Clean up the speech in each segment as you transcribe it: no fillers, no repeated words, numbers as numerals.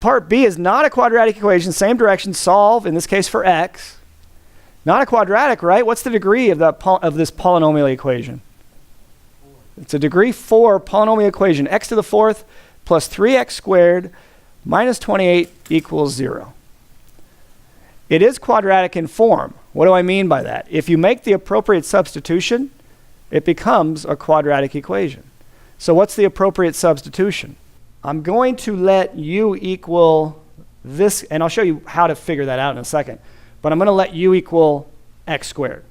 Part B is not a quadratic equation, same direction, solve, in this case for x. Not a quadratic, right? What's the degree of this polynomial equation? It's a degree 4 polynomial equation, x to the 4th plus 3x squared minus 28 equals 0. It is quadratic in form. What do I mean by that? If you make the appropriate substitution, it becomes a quadratic equation. So what's the appropriate substitution? I'm going to let u equal this, and I'll show you how to figure that out in a second, but I'm going to let u equal x squared.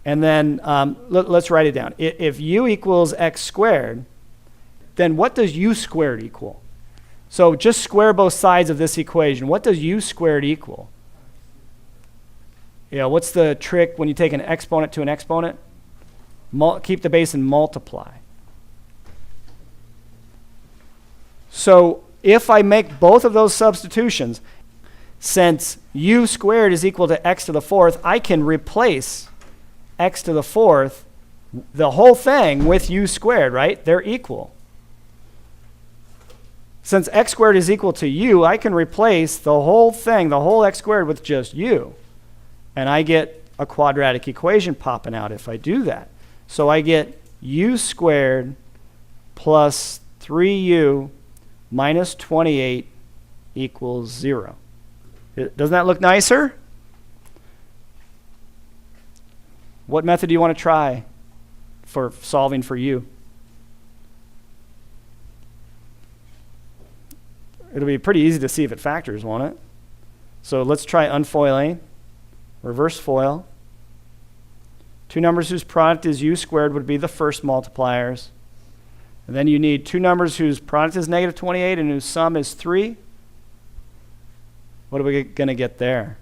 And then let's write it down. If u equals x squared, then what does u squared equal? So just square both sides of this equation. What does u squared equal? Yeah, what's the trick when you take an exponent to an exponent? Keep the base and multiply. So if I make both of those substitutions, since u squared is equal to x to the 4th, I can replace x to the 4th, the whole thing, with u squared, right? They're equal. Since x squared is equal to u, I can replace the whole thing, the whole x squared, with just u. And I get a quadratic equation popping out if I do that. So I get u squared plus 3u minus 28 equals 0. Doesn't that look nicer? What method do you want to try for solving for u? It'll be pretty easy to see if it factors, won't it? So let's try unfoiling. Reverse foil. Two numbers whose product is u squared would be the first multipliers. And then you need two numbers whose product is negative 28 and whose sum is 3. What are we going to get there?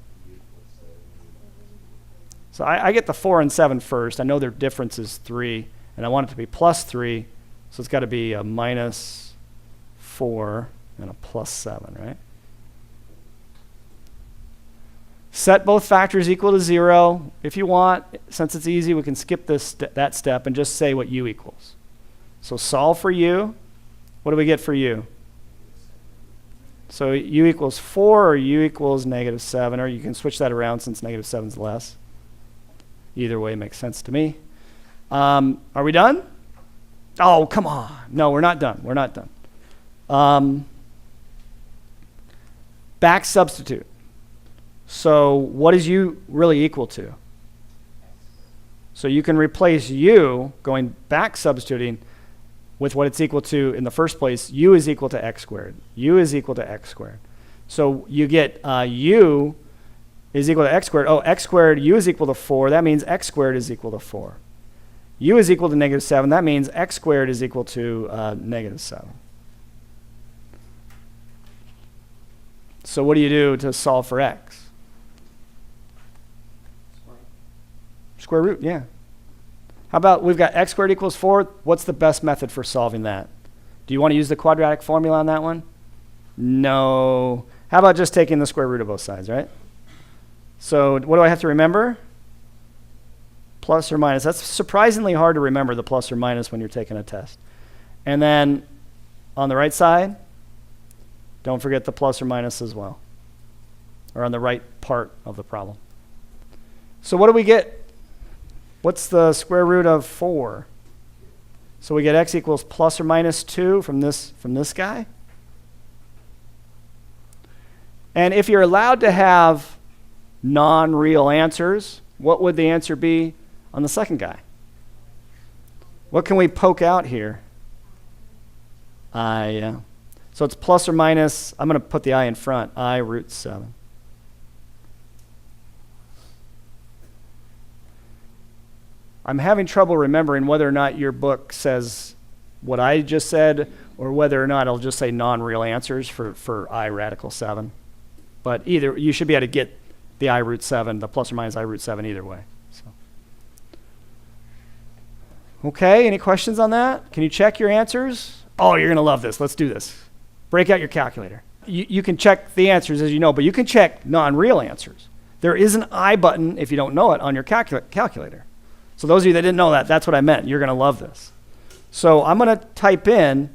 So I get the 4 and 7 first. I know their difference is 3, and I want it to be plus 3. So it's got to be a minus 4 and a plus 7, right? Set both factors equal to 0. If you want, since it's easy, we can skip that step and just say what u equals. So solve for u. What do we get for u? So u equals 4 or u equals negative 7, or you can switch that around since negative 7 is less. Either way makes sense to me. Are we done? Oh, come on. No, we're not done. We're not done. Back substitute. So what is u really equal to? So you can replace u, going back substituting, with what it's equal to in the first place. U is equal to x squared. U is equal to x squared. So you get u is equal to x squared. Oh, x squared, u is equal to 4. That means x squared is equal to 4. U is equal to negative 7. That means x squared is equal to negative 7. So what do you do to solve for x? Square root, yeah. How about we've got x squared equals 4. What's the best method for solving that? Do you want to use the quadratic formula on that one? No. How about just taking the square root of both sides, right? So what do I have to remember? Plus or minus. That's surprisingly hard to remember, the plus or minus, when you're taking a test. And then on the right side, don't forget the plus or minus as well, or on the right part of the problem. So what do we get? What's the square root of 4? So we get x equals plus or minus 2 from this guy. And if you're allowed to have non-real answers, what would the answer be on the second guy? What can we poke out here? I, yeah. So it's plus or minus, I'm going to put the I in front, I root 7. I'm having trouble remembering whether or not your book says what I just said, or whether or not it'll just say non-real answers for I radical 7. But either, you should be able to get the I root 7, the plus or minus I root 7 either way. So. Okay, any questions on that? Can you check your answers? Oh, you're going to love this. Let's do this. Break out your calculator. You can check the answers, as you know, but you can check non-real answers. There is an I button, if you don't know it, on your calculator. So those of you that didn't know that, that's what I meant. You're going to love this. So I'm going to type in,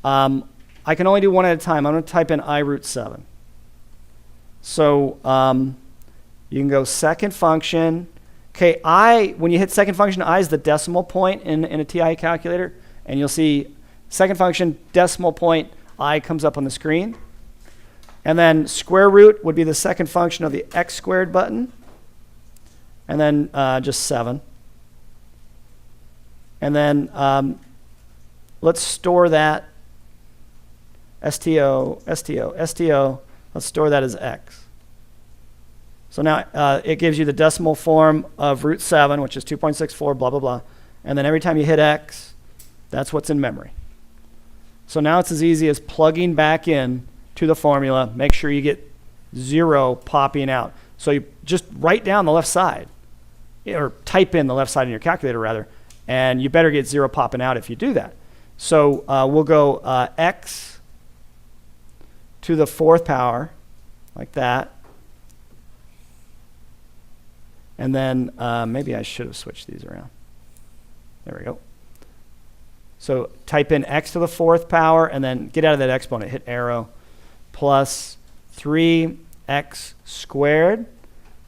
I'm I can only do one at a time. I'm going to type in I root 7. So you can go second function. Okay, when you hit second function, I is the decimal point in a TI calculator. And you'll see second function, decimal point, I comes up on the screen. And then square root would be the second function of the x squared button. And then just 7. And then let's store that STO. Let's store that as x. So now it gives you the decimal form of root 7, which is 2.64, blah, blah, blah. And then every time you hit x, that's what's in memory. So now it's as easy as plugging back in to the formula. Make sure you get 0 popping out. So you just write down the left side, or type in the left side in your calculator, rather, and you better get 0 popping out if you do that. So we'll go x to the 4th power, like that. And then maybe I should have switched these around. There we go. So type in x to the 4th power, and then get out of that exponent, hit arrow, plus 3x squared.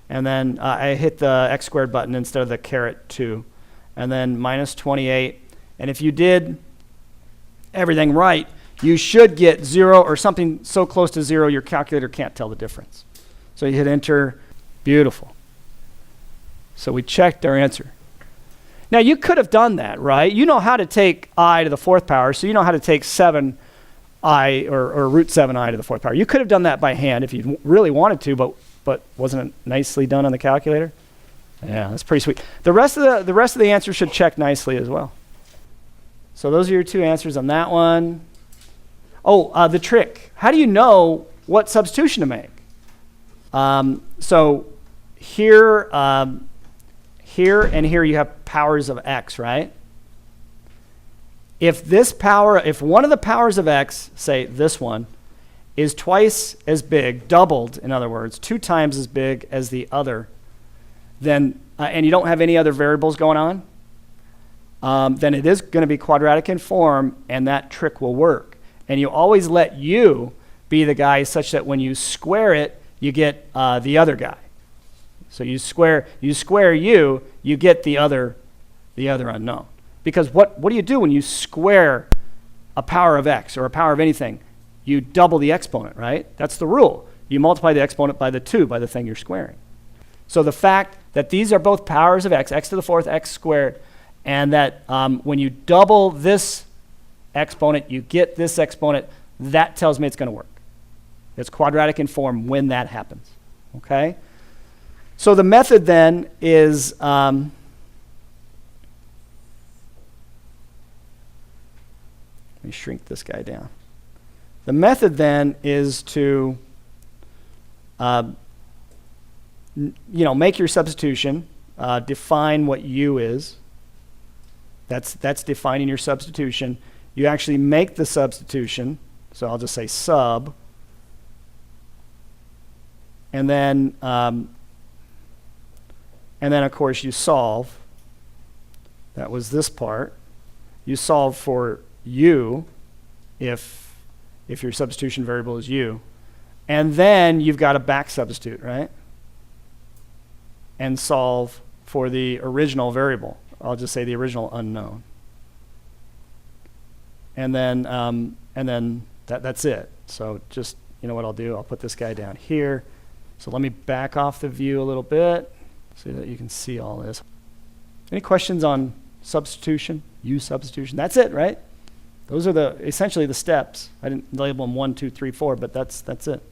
And then I hit the x squared button instead of the caret 2. And then minus 28. And if you did everything right, you should get 0 or something so close to 0 your calculator can't tell the difference. So you hit enter. Beautiful. So we checked our answer. Now you could have done that, right? You know how to take I to the 4th power, so you know how to take 7i or root 7i to the 4th power. You could have done that by hand if you really wanted to, but wasn't it nicely done on the calculator? Yeah, that's pretty sweet. The rest of the answers should check nicely as well. So those are your 2 answers on that one. Oh, the trick. How do you know what substitution to make? So here and here you have powers of x, right? If one of the powers of x, say this one, is twice as big, doubled, in other words, 2 times as big as the other, then, and you don't have any other variables going on, then it is going to be quadratic in form, and that trick will work. And you always let u be the guy such that when you square it, you get the other guy. So you square u, you get the other unknown. Because what do you do when you square a power of x or a power of anything? You double the exponent, right? That's the rule. You multiply the exponent by the 2, by the thing you're squaring. So the fact that these are both powers of x to the 4th, x squared, and that when you double this exponent, you get this exponent, that tells me it's going to work. It's quadratic in form when that happens, okay? So the method then is, let me shrink this guy down. The method then is to, make your substitution, define what u is. That's defining your substitution. You actually make the substitution, so I'll just say sub, and then of course you solve. That was this part. You solve for u if your substitution variable is u. And then you've got to back substitute, right? And solve for the original variable. I'll just say the original unknown. And then that's it. So just, you know what I'll do? I'll put this guy down here. So let me back off the view a little bit so that you can see all this. Any questions on substitution, U-substitution? That's it, right? Those are essentially the steps. I didn't label them 1, 2, 3, 4, but that's it.